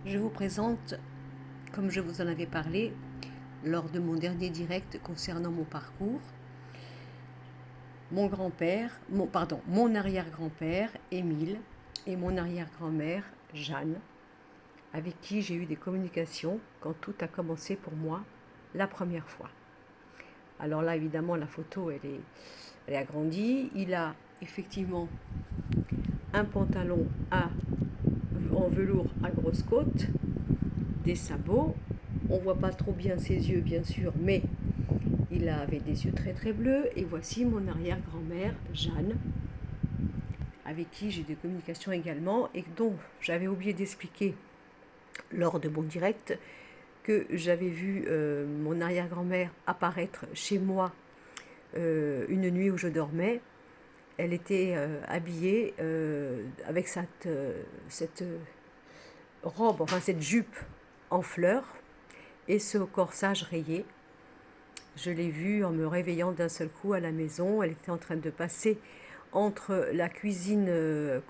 Je vous présente, comme je vous en avais parlé lors de mon dernier direct concernant mon parcours, mon grand-père, mon arrière-grand-père Émile et mon arrière-grand-mère Jeanne, avec qui j'ai eu des communications quand tout a commencé pour moi la première fois. Alors là, évidemment, la photo, elle est agrandie. Il a effectivement un pantalon en velours à grosses côtes, des sabots. On voit pas trop bien ses yeux, bien sûr, mais il avait des yeux très très bleus. Et voici mon arrière-grand-mère Jeanne, avec qui j'ai des communications également et dont j'avais oublié d'expliquer lors de mon direct que j'avais vu mon arrière-grand-mère apparaître chez moi une nuit où je dormais. Elle était habillée avec cette robe, enfin cette jupe en fleurs et ce corsage rayé. Je l'ai vue en me réveillant d'un seul coup à la maison. Elle était en train de passer entre la cuisine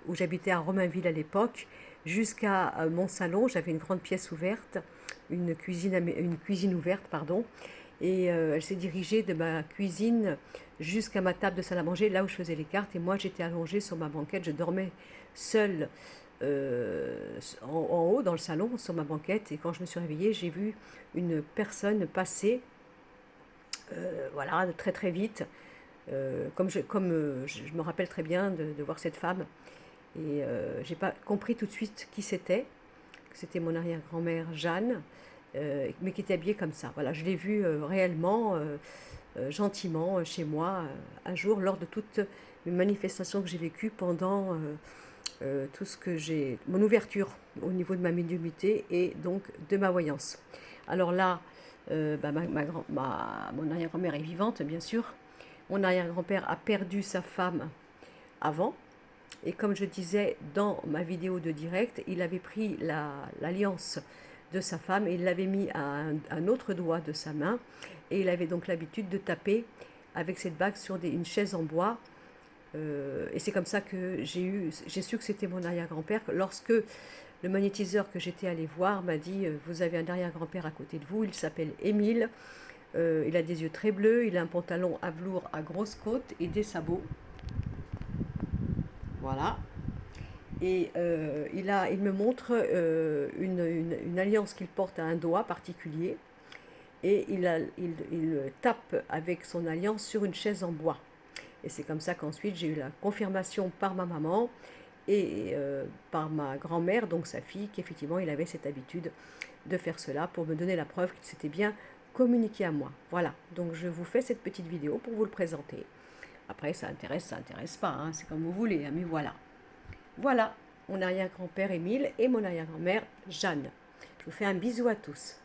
où j'habitais à Romainville à l'époque jusqu'à mon salon. J'avais une grande pièce ouverte, une cuisine ouverte, pardon. Et elle s'est dirigée de ma cuisine jusqu'à ma table de salle à manger, là où je faisais les cartes. Et moi, j'étais allongée sur ma banquette. Je dormais seule en haut dans le salon sur ma banquette. Et quand je me suis réveillée, j'ai vu une personne passer, voilà, très très vite. Je me rappelle très bien de voir cette femme. Et j'ai pas compris tout de suite qui c'était. C'était mon arrière-grand-mère Jeanne, mais qui était habillée comme ça. Voilà, je l'ai vue réellement, gentiment, chez moi, un jour, lors de toutes les manifestations que j'ai vécues pendant tout ce que j'ai, mon ouverture au niveau de ma médiumnité et donc de ma voyance. Alors là, mon arrière-grand-mère est vivante, bien sûr. Mon arrière-grand-père a perdu sa femme avant. Et comme je disais dans ma vidéo de direct, il avait pris l'alliance de sa femme et il l'avait mis à un autre doigt de sa main. Et il avait donc l'habitude de taper avec cette bague sur une chaise en bois. Et c'est comme ça que j'ai su que c'était mon arrière-grand-père. Lorsque le magnétiseur que j'étais allée voir m'a dit vous avez un arrière-grand-père à côté de vous, il s'appelle Émile, il a des yeux très bleus, il a un pantalon à velours à grosses côtes et des sabots. Voilà. Et il me montre une alliance qu'il porte à un doigt particulier. Et il tape avec son alliance sur une chaise en bois. Et c'est comme ça qu'ensuite j'ai eu la confirmation par ma maman et par ma grand-mère, donc sa fille, qu'effectivement il avait cette habitude de faire cela pour me donner la preuve qu'il s'était bien communiqué à moi. Voilà, donc je vous fais cette petite vidéo pour vous le présenter. Après, ça intéresse pas, hein, c'est comme vous voulez, hein, mais voilà. Voilà, mon arrière-grand-père Émile et mon arrière-grand-mère Jeanne. Je vous fais un bisou à tous.